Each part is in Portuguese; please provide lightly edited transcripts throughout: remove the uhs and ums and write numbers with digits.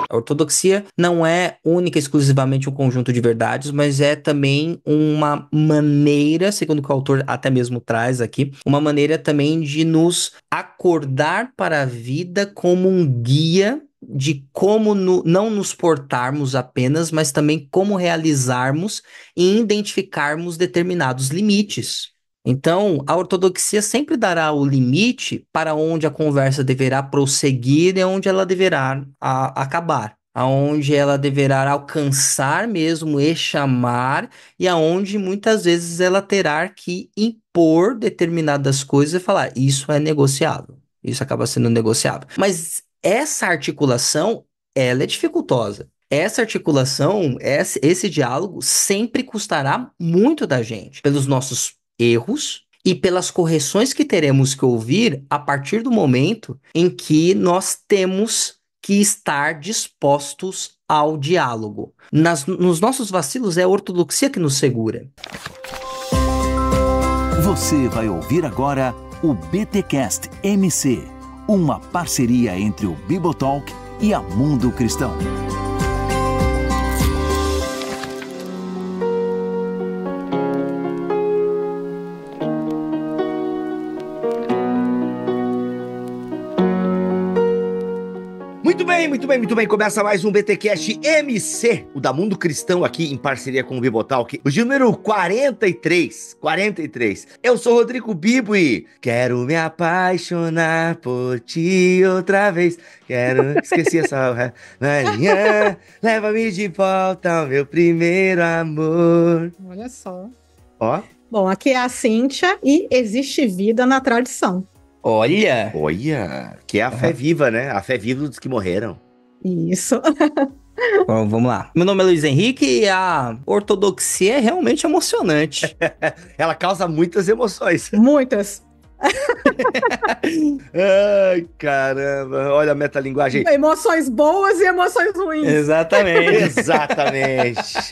A ortodoxia não é única e exclusivamente um conjunto de verdades, mas é também uma maneira, segundo o que o autor até mesmo traz aqui, uma maneira também de nos acordar para a vida como um guia de como não nos portarmos apenas, mas também como realizarmos e identificarmos determinados limites. Então, a ortodoxia sempre dará o limite para onde a conversa deverá prosseguir e onde ela deverá acabar. Aonde ela deverá alcançar mesmo e chamar, e aonde muitas vezes ela terá que impor determinadas coisas e falar, isso é negociável. Isso acaba sendo negociável. Mas essa articulação, ela é dificultosa. Essa articulação, esse diálogo sempre custará muito da gente, pelos nossos erros e pelas correções que teremos que ouvir a partir do momento em que nós temos que estar dispostos ao diálogo. Nos nossos vacilos é a ortodoxia que nos segura. Você vai ouvir agora o BTcast MC, uma parceria entre o Bibotalk e a Mundo Cristão. Muito bem. Começa mais um BTcast MC, o da Mundo Cristão aqui em parceria com o Bibotalk. O de número 43. Eu sou Rodrigo Bibo e quero me apaixonar por ti outra vez. Esqueci essa... Maria, leva-me de volta ao meu primeiro amor. Olha só. Ó. Bom, aqui é a Cíntia e existe vida na tradição. Olha, que é a fé viva, né? A fé viva dos que morreram. Isso. Bom, vamos lá. Meu nome é Luiz Henrique e a ortodoxia é realmente emocionante. Ela causa muitas emoções. Muitas. Ai, caramba. Olha a metalinguagem. Emoções boas e emoções ruins. Exatamente.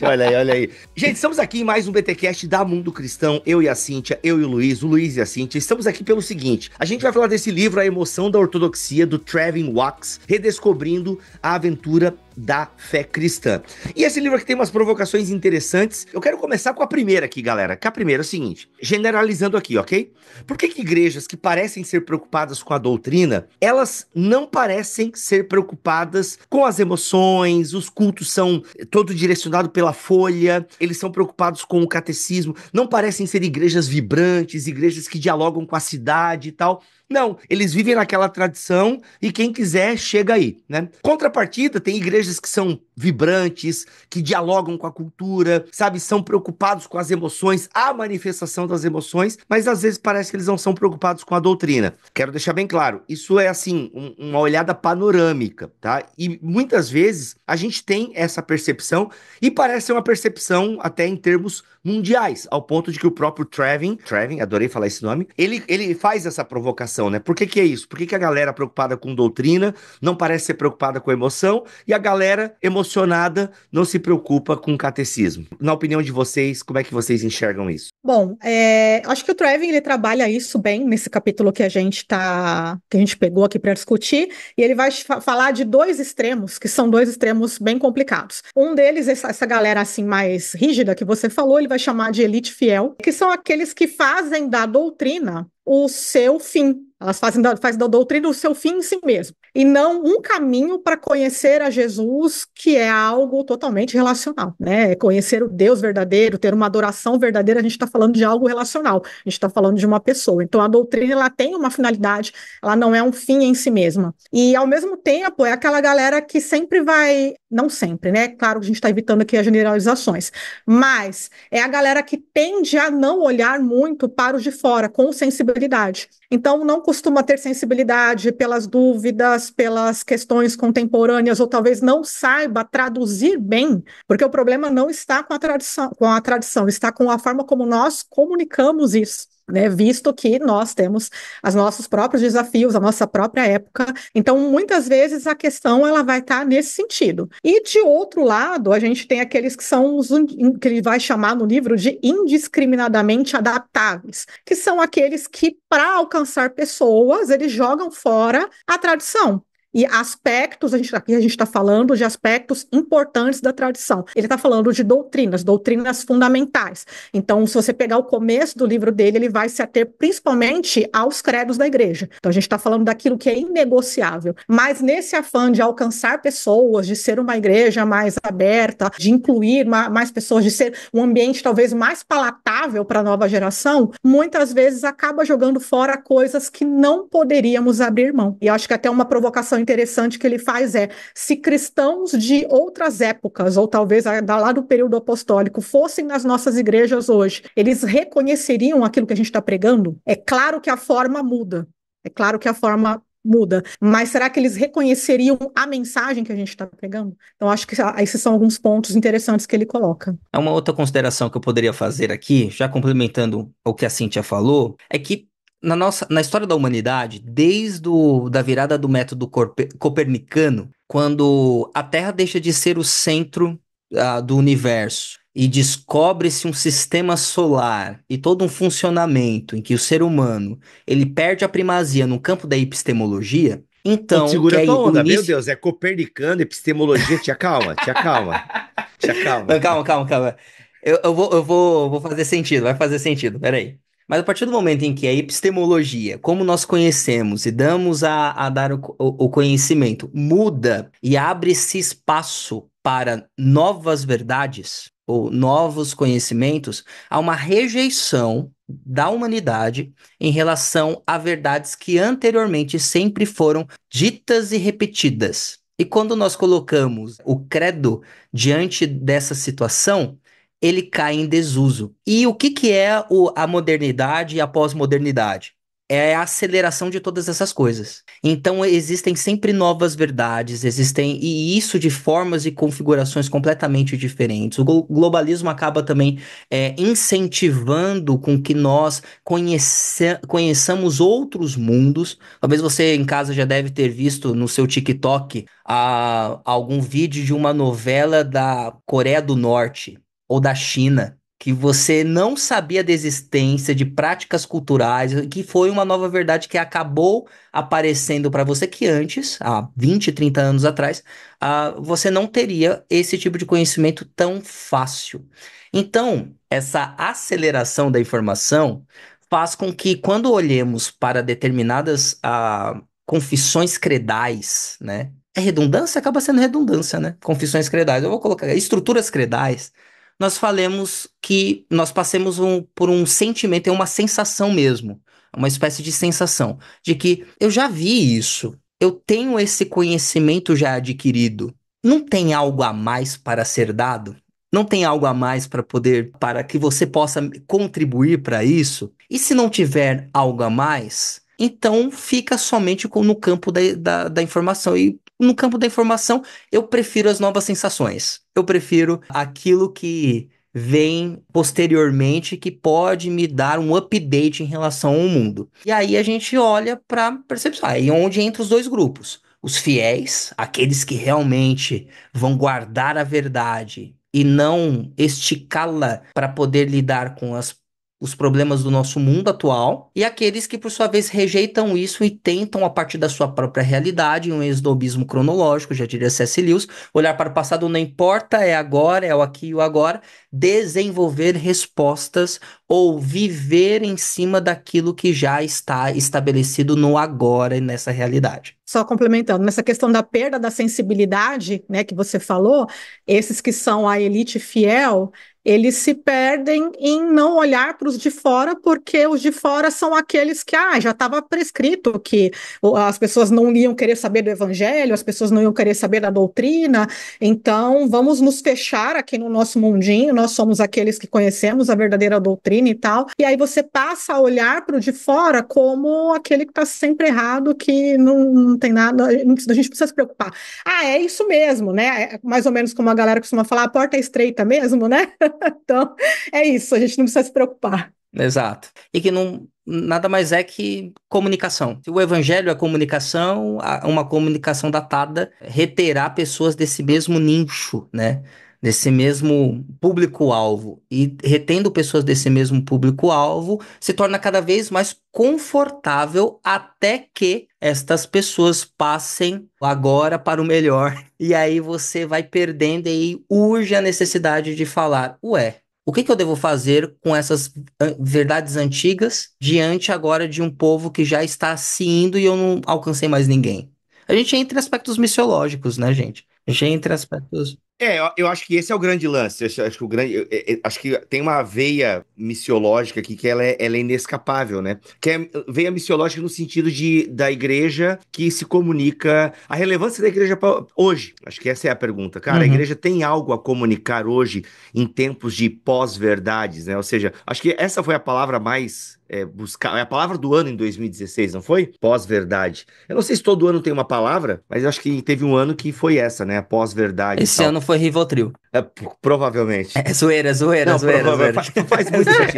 Olha aí. Gente, estamos aqui em mais um BTcast da Mundo Cristão. Eu e a Cíntia, eu e o Luiz e a Cíntia. Estamos aqui pelo seguinte: a gente vai falar desse livro, A Emoção da Ortodoxia, do Trevin Wax, redescobrindo a aventura da fé cristã. E esse livro aqui tem umas provocações interessantes. Eu quero começar com a primeira aqui, galera. Que a primeira é o seguinte, generalizando aqui, ok? Por que igrejas que parecem ser preocupadas com a doutrina, elas não parecem ser preocupadas com as emoções, os cultos são todo direcionado pela folha, eles são preocupados com o catecismo, não parecem ser igrejas vibrantes, igrejas que dialogam com a cidade e tal. Não, eles vivem naquela tradição e quem quiser chega aí, né? Contrapartida, tem igrejas que são vibrantes, que dialogam com a cultura, sabe? São preocupados com as emoções, a manifestação das emoções, mas às vezes parece que eles não são preocupados com a doutrina. Quero deixar bem claro, isso é assim, uma olhada panorâmica, tá? E muitas vezes a gente tem essa percepção e parece ser uma percepção até em termos mundiais, ao ponto de que o próprio Trevin, adorei falar esse nome, ele faz essa provocação, né? Por que é isso? Por que a galera preocupada com doutrina não parece ser preocupada com emoção e a galera emocionada não se preocupa com catecismo? Na opinião de vocês, como é que vocês enxergam isso? Bom, acho que o Trevin ele trabalha isso bem nesse capítulo que a gente pegou aqui para discutir, e ele vai falar de dois extremos, que são dois extremos bem complicados. Um deles, essa galera assim mais rígida que você falou, ele vai chamar de elite fiel, que são aqueles que fazem da doutrina o seu fim. Elas fazem da doutrina o seu fim em si mesmo. E não um caminho para conhecer a Jesus, que é algo totalmente relacional, né? Conhecer o Deus verdadeiro, ter uma adoração verdadeira, a gente está falando de algo relacional, a gente está falando de uma pessoa. Então, a doutrina, ela tem uma finalidade, ela não é um fim em si mesma. E, ao mesmo tempo, é aquela galera que sempre vai, não sempre, né? Claro que a gente está evitando aqui as generalizações, mas é a galera que tende a não olhar muito para os de fora, com sensibilidade. Então, não costuma ter sensibilidade pelas dúvidas, pelas questões contemporâneas, ou talvez não saiba traduzir bem, porque o problema não está com a tradição, está com a forma como nós comunicamos isso, né? Visto que nós temos os nossos próprios desafios, a nossa própria época. Então, muitas vezes, a questão ela vai estar nesse sentido. E, de outro lado, a gente tem aqueles que são que ele vai chamar no livro de indiscriminadamente adaptáveis, que são aqueles que, para alcançar pessoas, eles jogam fora a tradição. e aspectos, aqui a gente está falando de aspectos importantes da tradição. Ele está falando de doutrinas fundamentais. Então, se você pegar o começo do livro dele, ele vai se ater principalmente aos credos da igreja. Então, a gente está falando daquilo que é inegociável. Mas nesse afã de alcançar pessoas, de ser uma igreja mais aberta, de incluir mais pessoas, de ser um ambiente talvez mais palatável para a nova geração, muitas vezes acaba jogando fora coisas que não poderíamos abrir mão. E acho que até uma provocação interessante que ele faz é, se cristãos de outras épocas, ou talvez lá do período apostólico, fossem nas nossas igrejas hoje, eles reconheceriam aquilo que a gente está pregando? É claro que a forma muda. É claro que a forma muda, mas será que eles reconheceriam a mensagem que a gente está pregando? Então, acho que esses são alguns pontos interessantes que ele coloca. É uma outra consideração que eu poderia fazer aqui, já complementando o que a Cíntia falou, é que na história da humanidade, da virada do método copernicano, quando a Terra deixa de ser o centro do universo e descobre-se um sistema solar e todo um funcionamento em que o ser humano ele perde a primazia no campo da epistemologia, Pô, então, que segura é tua o onda, meu início... Deus, é copernicano, epistemologia, te acalma, te acalma, te acalma. Não, calma. Eu vou fazer sentido, vai fazer sentido, peraí. Mas a partir do momento em que a epistemologia, como nós conhecemos e damos a dar o conhecimento, muda e abre-se espaço para novas verdades ou novos conhecimentos, há uma rejeição da humanidade em relação a verdades que anteriormente sempre foram ditas e repetidas. E quando nós colocamos o credo diante dessa situação, ele cai em desuso. E o que que é a modernidade e a pós-modernidade? É a aceleração de todas essas coisas. Então existem sempre novas verdades, e isso de formas e configurações completamente diferentes. O globalismo acaba também incentivando com que nós conheçamos outros mundos. Talvez você em casa já deve ter visto no seu TikTok algum vídeo de uma novela da Coreia do Norte ou da China, que você não sabia da existência de práticas culturais, que foi uma nova verdade que acabou aparecendo para você, que antes, há 20, 30 anos atrás, você não teria esse tipo de conhecimento tão fácil. Então, essa aceleração da informação faz com que, quando olhemos para determinadas confissões credais, né? É redundância? Acaba sendo redundância, né? Confissões credais. Eu vou colocar estruturas credais. Nós falemos que nós passemos por um sentimento, é uma sensação mesmo, uma espécie de sensação, de que eu já vi isso, eu tenho esse conhecimento já adquirido. Não tem algo a mais para ser dado? Não tem algo a mais para que você possa contribuir para isso? E se não tiver algo a mais, então fica somente no campo da informação. E no campo da informação, eu prefiro as novas sensações. Eu prefiro aquilo que vem posteriormente, que pode me dar um update em relação ao mundo. E aí a gente olha para percepção. Aí é onde entra os dois grupos. Os fiéis, aqueles que realmente vão guardar a verdade e não esticá-la para poder lidar com os problemas do nosso mundo atual, e aqueles que, por sua vez, rejeitam isso e tentam, a partir da sua própria realidade, um esnobismo cronológico, já diria C.S. Lewis, olhar para o passado não importa, é agora, é o aqui e o agora, desenvolver respostas ou viver em cima daquilo que já está estabelecido no agora e nessa realidade. Só complementando, nessa questão da perda da sensibilidade, né, que você falou, esses que são a elite fiel, eles se perdem em não olhar para os de fora, porque os de fora são aqueles que já estava prescrito que as pessoas não iam querer saber do evangelho, as pessoas não iam querer saber da doutrina, então vamos nos fechar aqui no nosso mundinho, nós somos aqueles que conhecemos a verdadeira doutrina e tal, e aí você passa a olhar para o de fora como aquele que está sempre errado, que não tem nada, a gente precisa se preocupar. É isso mesmo, né? É mais ou menos como a galera costuma falar, a porta é estreita mesmo, né? Então, é isso, a gente não precisa se preocupar. Exato. E que nada mais é que comunicação. Se o evangelho é comunicação, uma comunicação datada reterá pessoas desse mesmo nicho, né? desse mesmo público-alvo e retendo pessoas desse mesmo público-alvo, se torna cada vez mais confortável até que estas pessoas passem agora para o melhor. E aí você vai perdendo e aí urge a necessidade de falar, ué. O que que eu devo fazer com essas verdades antigas diante agora de um povo que já está se indo e eu não alcancei mais ninguém? A gente entra em aspectos missiológicos, né, gente? A gente entra em aspectos. Eu acho que esse é o grande lance. Eu acho que acho que tem uma veia missiológica aqui que ela é inescapável, né? Que é veia missiológica no sentido da igreja que se comunica, a relevância da igreja hoje. Acho que essa é a pergunta. Cara, a Uhum. igreja tem algo a comunicar hoje em tempos de pós-verdades, né? Ou seja, acho que essa foi a palavra mais buscar, é a palavra do ano em 2016, não foi? Pós-verdade. Eu não sei se todo ano tem uma palavra, mas eu acho que teve um ano que foi essa, né? Pós-verdade e Esse tal. ano foi Rivotril. Provavelmente. É zoeira, zoeira, Não, zoeira, zoeira.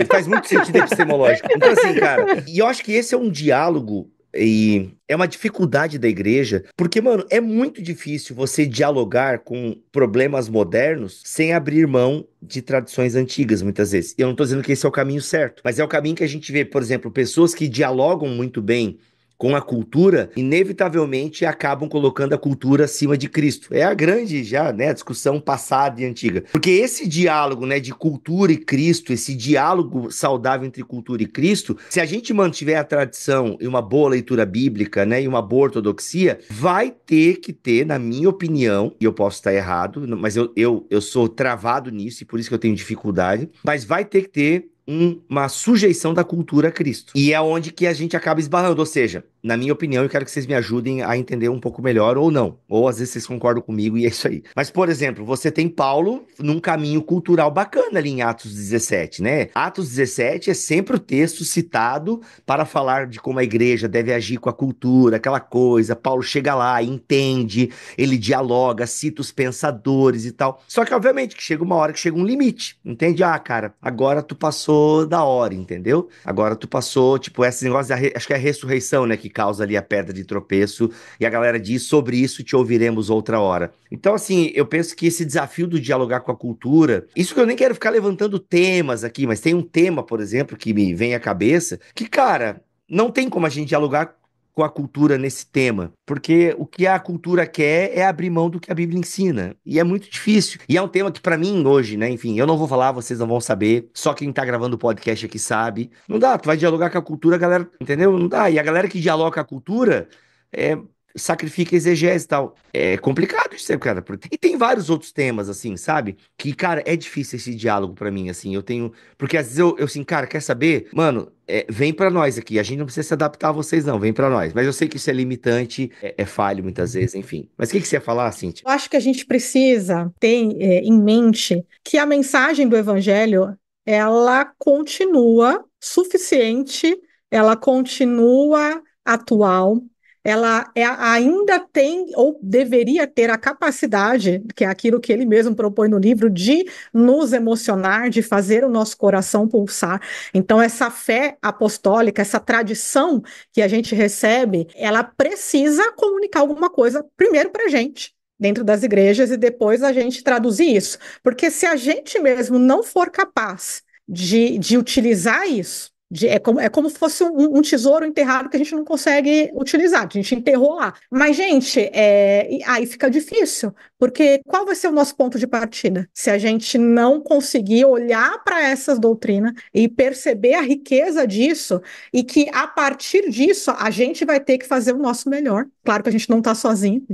faz muito sentido epistemológico. Então, assim, cara, e eu acho que esse é um diálogo e é uma dificuldade da igreja, porque, mano, é muito difícil você dialogar com problemas modernos sem abrir mão de tradições antigas, muitas vezes. E eu não tô dizendo que esse é o caminho certo, mas é o caminho que a gente vê, por exemplo, pessoas que dialogam muito bem com a cultura, inevitavelmente acabam colocando a cultura acima de Cristo. É a grande já, né, discussão passada e antiga. Porque esse diálogo, né, de cultura e Cristo, esse diálogo saudável entre cultura e Cristo, se a gente mantiver a tradição e uma boa leitura bíblica, né, e uma boa ortodoxia, vai ter que ter, na minha opinião, e eu posso estar errado, mas eu sou travado nisso e por isso que eu tenho dificuldade, mas vai ter que ter uma sujeição da cultura a Cristo. E é onde que a gente acaba esbarrando. Ou seja, na minha opinião, eu quero que vocês me ajudem a entender um pouco melhor ou não. Ou às vezes vocês concordam comigo e é isso aí. Mas, por exemplo, você tem Paulo num caminho cultural bacana ali em Atos 17, né? Atos 17 é sempre o texto citado para falar de como a igreja deve agir com a cultura, aquela coisa. Paulo chega lá, entende, ele dialoga, cita os pensadores e tal. Só que, obviamente, que chega uma hora que chega um limite, entende? Ah, cara, agora tu passou da hora, entendeu? Agora tu passou, tipo, esse negócio acho que é a ressurreição, né, que causa ali a pedra de tropeço, e a galera diz, sobre isso te ouviremos outra hora. Então, assim, eu penso que esse desafio do dialogar com a cultura, isso que eu nem quero ficar levantando temas aqui, mas tem um tema, por exemplo, que me vem à cabeça, que, cara, não tem como a gente dialogar com a cultura nesse tema, porque o que a cultura quer é abrir mão do que a Bíblia ensina, e é muito difícil. E é um tema que pra mim hoje, né, enfim, eu não vou falar, vocês não vão saber, só quem tá gravando o podcast aqui sabe. Não dá, tu vai dialogar com a cultura, a galera, entendeu? Não dá. E a galera que dialoga com a cultura é sacrifica exegese e tal. É complicado isso, cara. E tem vários outros temas, assim, sabe? Que, cara, é difícil esse diálogo pra mim, assim. Eu tenho. Porque às vezes eu assim, cara, quer saber? Mano, vem pra nós aqui. A gente não precisa se adaptar a vocês, não. Vem pra nós. Mas eu sei que isso é limitante, é falho muitas vezes, enfim. Mas o que você ia falar, Cintia? Eu acho que a gente precisa ter em mente que a mensagem do evangelho, ela continua suficiente, ela continua atual, ainda tem ou deveria ter a capacidade, que é aquilo que ele mesmo propõe no livro, de nos emocionar, de fazer o nosso coração pulsar. Então, essa fé apostólica, essa tradição que a gente recebe, ela precisa comunicar alguma coisa, primeiro para a gente, dentro das igrejas, e depois a gente traduzir isso. Porque se a gente mesmo não for capaz de utilizar isso, é como se fosse um tesouro enterrado que a gente não consegue utilizar, a gente enterrou lá. Mas, gente, aí fica difícil, porque qual vai ser o nosso ponto de partida? Se a gente não conseguir olhar para essas doutrinas e perceber a riqueza disso, e que a partir disso a gente vai ter que fazer o nosso melhor. Claro que a gente não está sozinho,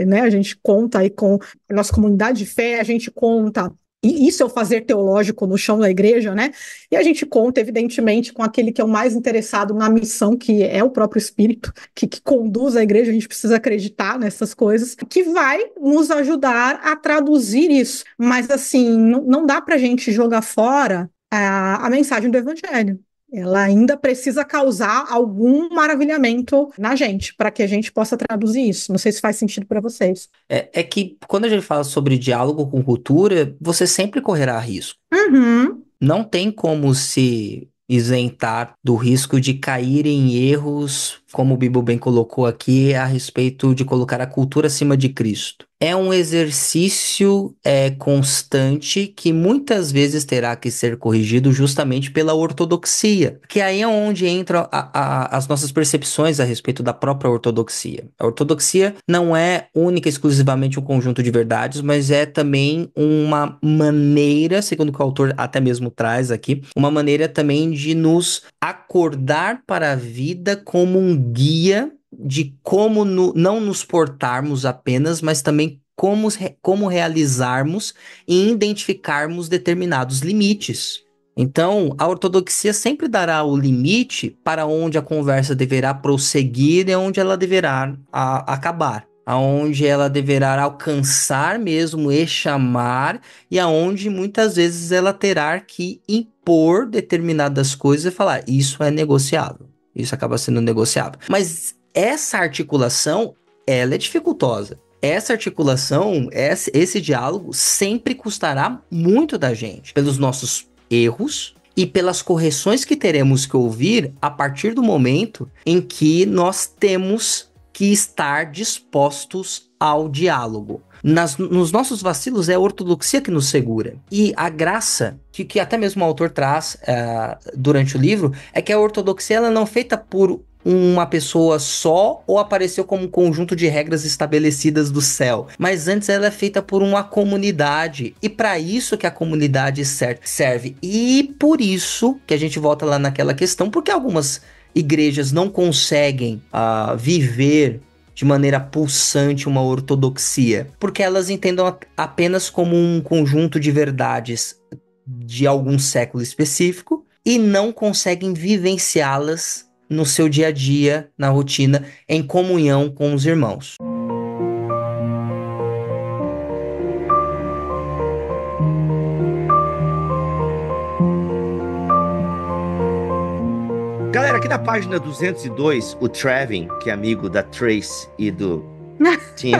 né, a gente conta aí com a nossa comunidade de fé, a gente conta. E isso é o fazer teológico no chão da igreja, né? E a gente conta, evidentemente, com aquele que é o mais interessado na missão, que é o próprio Espírito, que conduz a igreja. A gente precisa acreditar nessas coisas, que vai nos ajudar a traduzir isso. Mas, assim, não dá para a gente jogar fora a mensagem do Evangelho. Ela ainda precisa causar algum maravilhamento na gente, para que a gente possa traduzir isso. Não sei se faz sentido para vocês. É que quando a gente fala sobre diálogo com cultura, você sempre correrá risco. Uhum. Não tem como se isentar do risco de cair em erros, como o Bibo bem colocou aqui, a respeito de colocar a cultura acima de Cristo. É um exercício constante que muitas vezes terá que ser corrigido justamente pela ortodoxia, que aí é onde entram as nossas percepções a respeito da própria ortodoxia. A ortodoxia não é única e exclusivamente um conjunto de verdades, mas é também uma maneira, segundo o que o autor até mesmo traz aqui, uma maneira também de nos acordar para a vida como um guia de como não nos portarmos apenas, mas também como realizarmos e identificarmos determinados limites. Então, a ortodoxia sempre dará o limite para onde a conversa deverá prosseguir e onde ela deverá acabar. Aonde ela deverá alcançar mesmo e chamar, e aonde muitas vezes ela terá que impor determinadas coisas e falar: isso é negociável. Isso acaba sendo negociável. Mas essa articulação, ela é dificultosa. Essa articulação, esse diálogo sempre custará muito da gente, pelos nossos erros e pelas correções que teremos que ouvir a partir do momento em que nós temos que estar dispostos ao diálogo. Nos nossos vacilos é a ortodoxia que nos segura. E a graça que até mesmo o autor traz durante o livro é que a ortodoxia ela não é feita por uma pessoa só ou apareceu como um conjunto de regras estabelecidas do céu, mas antes ela é feita por uma comunidade, e para isso que a comunidade serve. E por isso que a gente volta lá naquela questão, porque algumas igrejas não conseguem viver de maneira pulsante uma ortodoxia, porque elas entendem apenas como um conjunto de verdades de algum século específico e não conseguem vivenciá-las no seu dia a dia, na rotina, em comunhão com os irmãos. Galera, aqui na página 202, o Trevin, que é amigo da Trace e do Tim,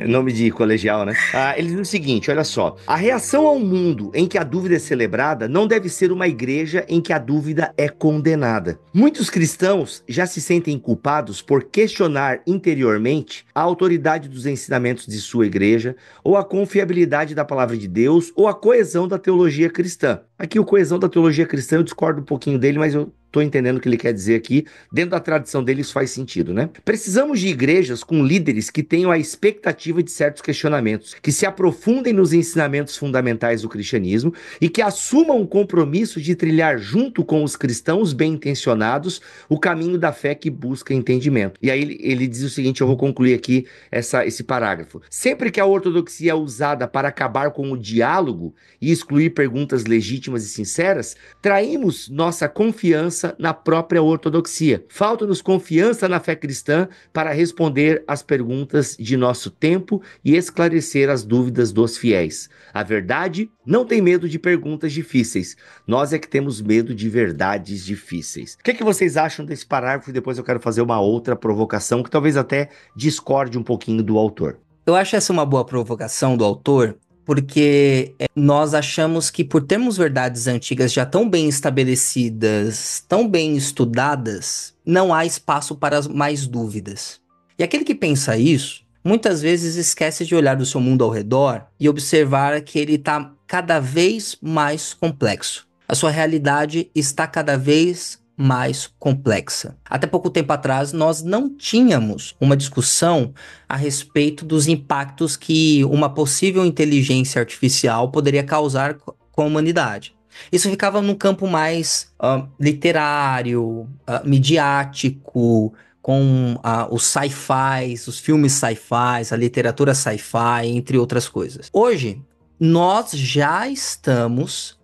nome de colegial, né? Ele diz o seguinte, olha só. A reação ao mundo em que a dúvida é celebrada não deve ser uma igreja em que a dúvida é condenada. Muitos cristãos já se sentem culpados por questionar interiormente a autoridade dos ensinamentos de sua igreja, ou a confiabilidade da palavra de Deus, ou a coesão da teologia cristã. Aqui o coesão da teologia cristã eu discordo um pouquinho dele, mas eu tô entendendo o que ele quer dizer aqui. Dentro da tradição dele isso faz sentido, né? Precisamos de igrejas com líderes que tenham a expectativa de certos questionamentos, que se aprofundem nos ensinamentos fundamentais do cristianismo e que assumam o compromisso de trilhar junto com os cristãos bem-intencionados o caminho da fé que busca entendimento. E aí ele diz o seguinte, eu vou concluir aqui esse parágrafo. Sempre que a ortodoxia é usada para acabar com o diálogo e excluir perguntas legítimas e sinceras, traímos nossa confiança na própria ortodoxia. Falta-nos confiança na fé cristã para responder às perguntas de nosso tempo e esclarecer as dúvidas dos fiéis. A verdade não tem medo de perguntas difíceis. Nós é que temos medo de verdades difíceis. O que vocês acham desse parágrafo? E depois eu quero fazer uma outra provocação que talvez até discorde um pouquinho do autor. Eu acho essa uma boa provocação do autor, porque nós achamos que por termos verdades antigas já tão bem estabelecidas, tão bem estudadas, não há espaço para mais dúvidas. E aquele que pensa isso, muitas vezes esquece de olhar o seu mundo ao redor e observar que ele está cada vez mais complexo. A sua realidade está cada vez mais complexa. Até pouco tempo atrás, nós não tínhamos uma discussão a respeito dos impactos que uma possível inteligência artificial poderia causar com a humanidade. Isso ficava num campo mais literário, midiático, com os sci-fis, os filmes sci-fi, a literatura sci-fi, entre outras coisas. Hoje, nós já estamos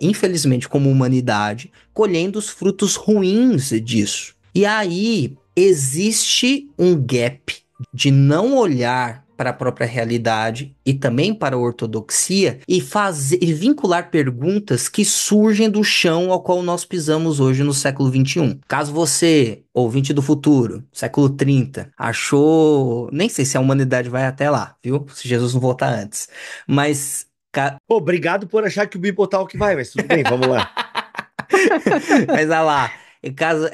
infelizmente, como humanidade, colhendo os frutos ruins disso. E aí existe um gap de não olhar para a própria realidade e também para a ortodoxia e vincular perguntas que surgem do chão ao qual nós pisamos hoje no século XXI. Caso você, ouvinte do futuro, século 30, achou... Nem sei se a humanidade vai até lá, viu? Se Jesus não voltar antes. Mas... Obrigado por achar que o Bibotalk vai, mas tudo bem, vamos lá. Mas olha lá, caso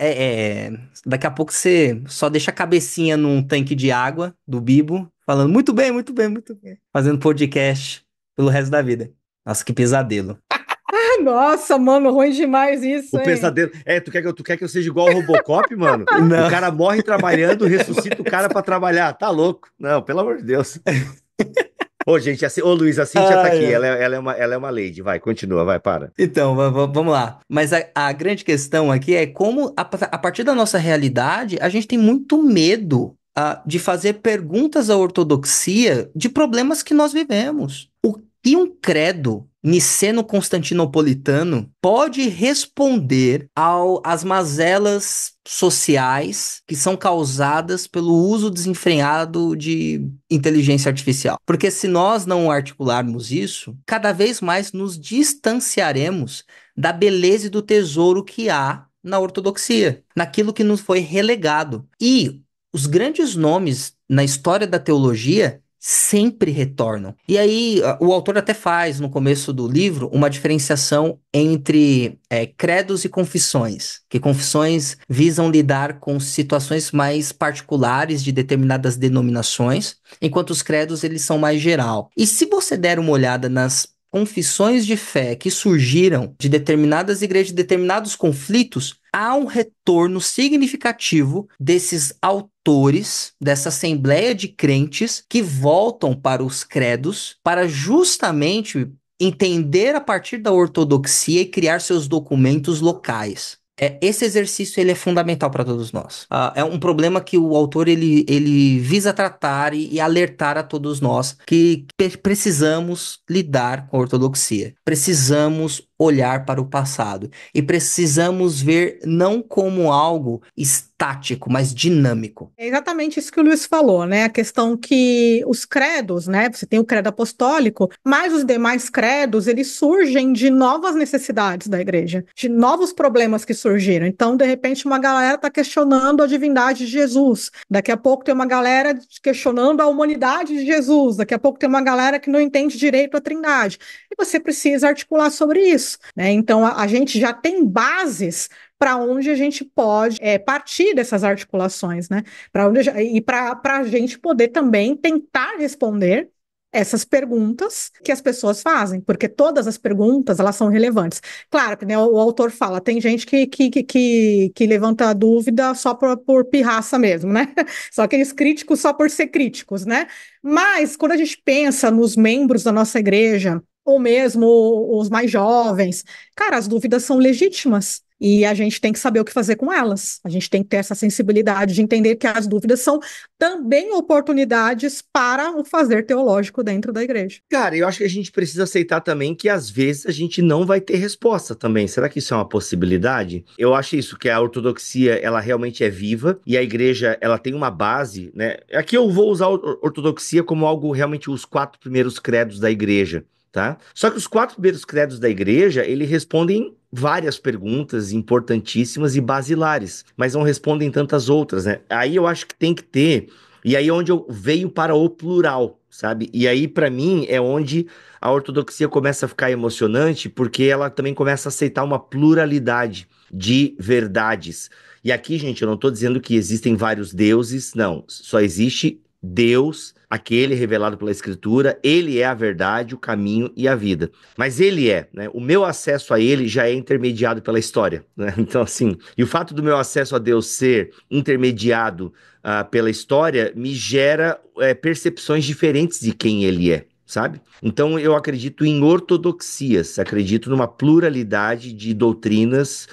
daqui a pouco você só deixa a cabecinha num tanque de água do Bibo, falando muito bem, muito bem, muito bem. Fazendo podcast pelo resto da vida. Nossa, que pesadelo. Nossa, mano, ruim demais isso, O hein? pesadelo. Tu quer que eu seja igual ao Robocop, mano? O Não. cara morre trabalhando, ressuscita o cara pra trabalhar. Tá louco? Não, pelo amor de Deus. Ô, gente, ô Luiz, a Cíntia tá Ai, aqui. ai. Ela é uma lady. Vai, continua, vai, para. Então, vamos lá. Mas a grande questão aqui é como, a partir da nossa realidade, a gente tem muito medo, de fazer perguntas à ortodoxia de problemas que nós vivemos. O que um credo niceno-constantinopolitano pode responder às mazelas sociais que são causadas pelo uso desenfreado de inteligência artificial? Porque se nós não articularmos isso, cada vez mais nos distanciaremos da beleza e do tesouro que há na ortodoxia, naquilo que nos foi relegado. E os grandes nomes na história da teologia sempre retornam. E aí, o autor até faz, no começo do livro, uma diferenciação entre credos e confissões, que confissões visam lidar com situações mais particulares de determinadas denominações, enquanto os credos, eles são mais geral. E se você der uma olhada nas confissões de fé que surgiram de determinadas igrejas, de determinados conflitos, há um retorno significativo desses autores, dessa assembleia de crentes que voltam para os credos para justamente entender a partir da ortodoxia e criar seus documentos locais. Esse exercício ele é fundamental para todos nós. É um problema que o autor ele visa tratar e alertar a todos nós que precisamos lidar com a ortodoxia. Precisamos olhar para o passado e precisamos ver não como algo estático, mas dinâmico. É exatamente isso que o Luiz falou, né? A questão que os credos, né? Você tem o credo apostólico, mas os demais credos, eles surgem de novas necessidades da igreja, de novos problemas que surgiram. Então, de repente, uma galera está questionando a divindade de Jesus. Daqui a pouco tem uma galera questionando a humanidade de Jesus. Daqui a pouco tem uma galera que não entende direito a Trindade. E você precisa articular sobre isso, né? Então, a gente já tem bases para onde a gente pode partir dessas articulações, né? Para a gente poder também tentar responder essas perguntas que as pessoas fazem, porque todas as perguntas elas são relevantes. Claro que, né, o autor fala, tem gente que levanta a dúvida só por pirraça mesmo, né? Só aqueles críticos só por ser críticos, né? Mas quando a gente pensa nos membros da nossa igreja, ou mesmo os mais jovens, cara, as dúvidas são legítimas. E a gente tem que saber o que fazer com elas. A gente tem que ter essa sensibilidade de entender que as dúvidas são também oportunidades para o fazer teológico dentro da igreja. Cara, eu acho que a gente precisa aceitar também que às vezes a gente não vai ter resposta também. Será que isso é uma possibilidade? Eu acho isso, que a ortodoxia, ela realmente é viva e a igreja, ela tem uma base, né? Aqui eu vou usar a ortodoxia como algo realmente os 4 primeiros credos da igreja. Tá? Só que os 4 primeiros credos da igreja, eles respondem várias perguntas importantíssimas e basilares, mas não respondem tantas outras, né? Aí eu acho que tem que ter, e aí é onde eu veio para o plural, sabe? E aí para mim é onde a ortodoxia começa a ficar emocionante, porque ela também começa a aceitar uma pluralidade de verdades. E aqui, gente, eu não estou dizendo que existem vários deuses, não, só existe Deus, aquele revelado pela Escritura, ele é a verdade, o caminho e a vida. Mas ele né? O meu acesso a ele já é intermediado pela história, né? Então, assim, e o fato do meu acesso a Deus ser intermediado pela história me gera percepções diferentes de quem ele é. Sabe? Então eu acredito em ortodoxias, acredito numa pluralidade de doutrinas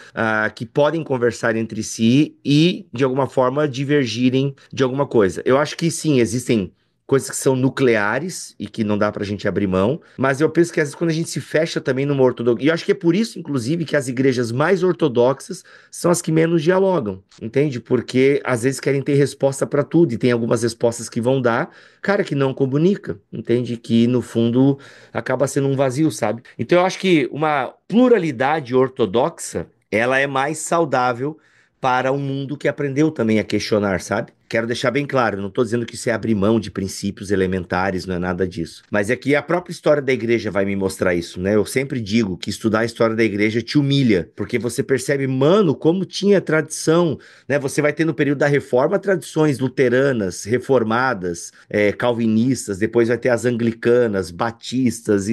que podem conversar entre si e, de alguma forma, divergirem de alguma coisa. Eu acho que sim, existem coisas que são nucleares e que não dá pra gente abrir mão, mas eu penso que às vezes quando a gente se fecha também numa ortodoxia, e eu acho que é por isso, inclusive, que as igrejas mais ortodoxas são as que menos dialogam, entende? Porque às vezes querem ter resposta pra tudo e tem algumas respostas que vão dar, cara, que não comunica, entende? Que no fundo acaba sendo um vazio, sabe? Então eu acho que uma pluralidade ortodoxa, ela é mais saudável para um mundo que aprendeu também a questionar, sabe? quero deixar bem claro, não tô dizendo que isso é abrir mão de princípios elementares, não é nada disso. Mas é que a própria história da igreja vai me mostrar isso, né? Eu sempre digo que estudar a história da igreja te humilha, porque você percebe, mano, como tinha tradição, né? Você vai ter no período da Reforma tradições luteranas, reformadas, calvinistas, depois vai ter as anglicanas, batistas,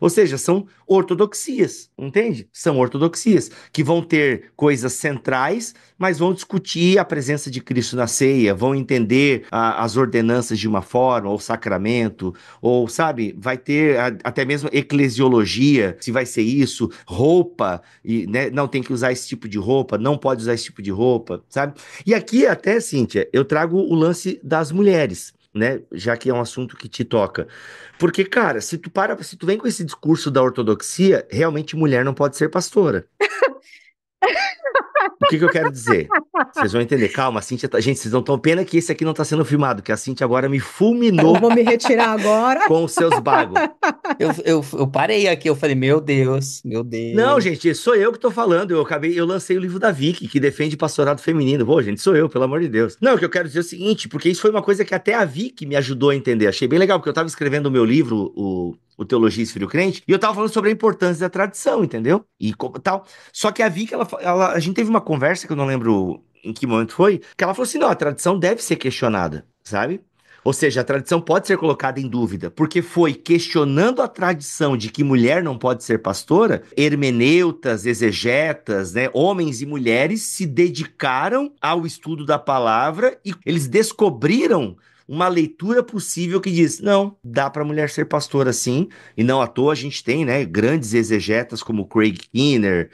ou seja, são ortodoxias, entende? São ortodoxias, que vão ter coisas centrais, mas vão discutir a presença de Cristo na ceia, vão entender as ordenanças de uma forma, ou sacramento, ou, sabe, vai ter até mesmo eclesiologia, se vai ser isso, roupa, e, né, não tem que usar esse tipo de roupa, não pode usar esse tipo de roupa, sabe? E aqui até, Cíntia, eu trago o lance das mulheres, né, já que é um assunto que te toca. Porque, cara, se tu vem com esse discurso da ortodoxia, realmente mulher não pode ser pastora. O que eu quero dizer? Vocês vão entender. Calma, a Cíntia tá... Gente, vocês não estão... Pena que esse aqui não tá sendo filmado, que a Cíntia agora me fulminou Eu vou me retirar agora. com os seus bagos. Eu parei aqui, eu falei, meu Deus, meu Deus. Não, gente, sou eu que tô falando. Eu lancei o livro da Vicky, que defende pastorado feminino. Pô, gente, sou eu, pelo amor de Deus. Não, o que eu quero dizer é o seguinte, porque isso foi uma coisa que até a Vicky me ajudou a entender. Achei bem legal, porque eu tava escrevendo o meu livro, o Teologia e Filho Crente, e eu tava falando sobre a importância da tradição, entendeu? E tal. Só que a Vicky, a gente teve uma conversa, que eu não lembro em que momento foi, que ela falou assim, não, a tradição deve ser questionada, sabe? Ou seja, a tradição pode ser colocada em dúvida, porque foi questionando a tradição de que mulher não pode ser pastora, hermeneutas, exegetas, né, homens e mulheres se dedicaram ao estudo da palavra e eles descobriram uma leitura possível que diz, não, dá para mulher ser pastora sim, e não à toa a gente tem, né, grandes exegetas como Craig Keener,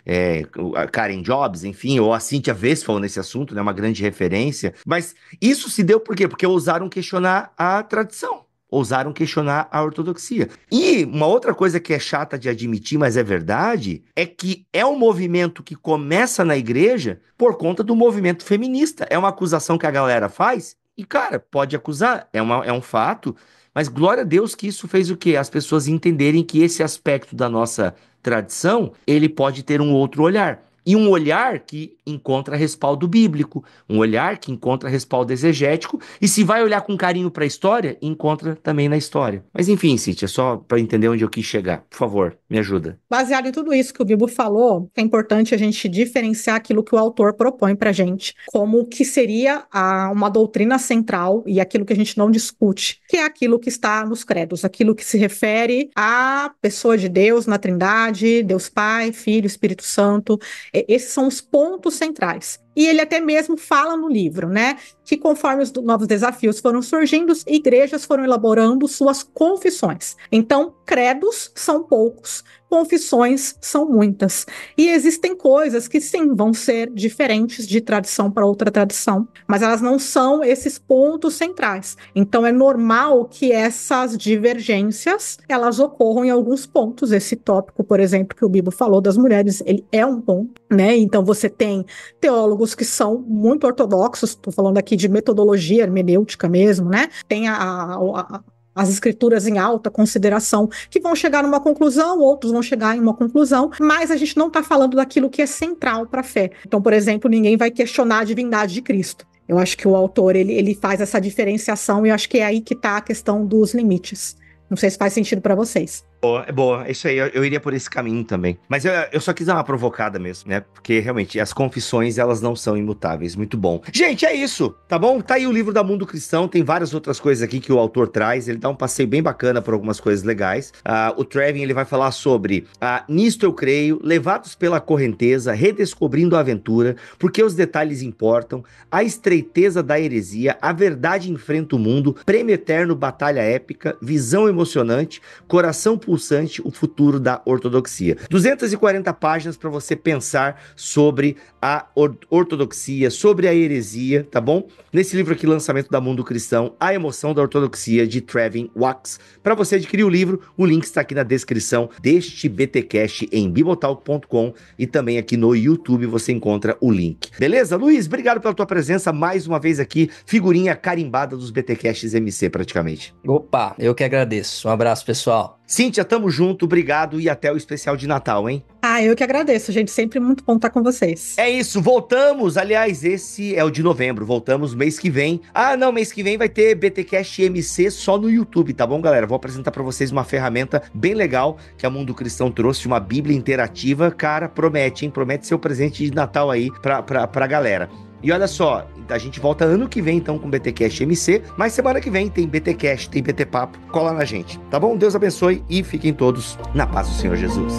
a Karen Jobs, enfim, ou a Cynthia Westphal nesse assunto, né, uma grande referência, mas isso se deu por quê? Porque ousaram questionar a tradição. Ousaram questionar a ortodoxia. E uma outra coisa que é chata de admitir, mas é verdade, é que é um movimento que começa na igreja por conta do movimento feminista. É uma acusação que a galera faz. E, cara, pode acusar, é um fato, mas glória a Deus que isso fez o quê? As pessoas entenderem que esse aspecto da nossa tradição, ele pode ter um outro olhar. E um olhar que encontra respaldo bíblico, um olhar que encontra respaldo exegético, e se vai olhar com carinho para a história, encontra também na história. Mas enfim, Cíntia, só para entender onde eu quis chegar. Por favor, me ajuda. Baseado em tudo isso que o Bibo falou, é importante a gente diferenciar aquilo que o autor propõe para a gente, como o que seria uma doutrina central e aquilo que a gente não discute, que é aquilo que está nos credos, aquilo que se refere à pessoa de Deus na Trindade, Deus Pai, Filho, Espírito Santo. Esses são os pontos centrais. E ele até mesmo fala no livro, né, que conforme os novos desafios foram surgindo, igrejas foram elaborando suas confissões. Então, credos são poucos, confissões são muitas. E existem coisas que, sim, vão ser diferentes de tradição para outra tradição, mas elas não são esses pontos centrais. Então, é normal que essas divergências, elas ocorram em alguns pontos. Esse tópico, por exemplo, que o Bibo falou das mulheres, ele é um ponto, né? Então, você tem teólogos que são muito ortodoxos, estou falando aqui de metodologia hermenêutica mesmo, né? Tem as escrituras em alta consideração, que vão chegar numa conclusão, outros vão chegar em uma conclusão, mas a gente não está falando daquilo que é central para a fé. Então, por exemplo, ninguém vai questionar a divindade de Cristo. Eu acho que o autor, ele faz essa diferenciação e eu acho que é aí que está a questão dos limites. Não sei se faz sentido para vocês. Boa, isso aí, eu iria por esse caminho também. Mas eu só quis dar uma provocada mesmo, né? Porque realmente as confissões, elas não são imutáveis. Muito bom. Gente, é isso, tá bom? Tá aí o livro da Mundo Cristão, tem várias outras coisas aqui que o autor traz, ele dá um passeio bem bacana por algumas coisas legais. O Trevin, ele vai falar sobre Nisto eu creio, levados pela correnteza, redescobrindo a aventura, porque os detalhes importam, a estreiteza da heresia, a verdade enfrenta o mundo, prêmio eterno, batalha épica, visão emocionante, coração pulsante, o futuro da ortodoxia. 240 páginas para você pensar sobre a ortodoxia, sobre a heresia, tá bom? Nesse livro aqui, Lançamento da Mundo Cristão, A Emoção da Ortodoxia, de Trevin Wax. Para você adquirir o livro, o link está aqui na descrição deste BTcast em bibotalk.com e também aqui no YouTube você encontra o link. Beleza? Luiz, obrigado pela tua presença mais uma vez aqui, figurinha carimbada dos BTcasts MC praticamente. Opa, eu que agradeço. Um abraço, pessoal. Cíntia, Cíntia, tamo junto, obrigado e até o especial de Natal, hein? Eu que agradeço, gente. Sempre muito bom estar com vocês. É isso, voltamos. Aliás, esse é o de novembro. Voltamos mês que vem. Não, mês que vem vai ter BTcast MC só no YouTube, tá bom, galera? Vou apresentar pra vocês uma ferramenta bem legal que a Mundo Cristão trouxe, uma Bíblia interativa. Cara, promete, hein? Promete ser o presente de Natal aí pra galera. E olha só, a gente volta ano que vem, então, com o BTcast MC, mas semana que vem tem BTcast, tem BT Papo. Cola na gente, tá bom? Deus abençoe e fiquem todos na paz do Senhor Jesus.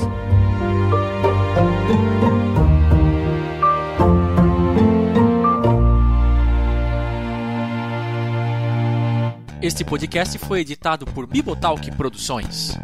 Este podcast foi editado por Bibotalk Produções.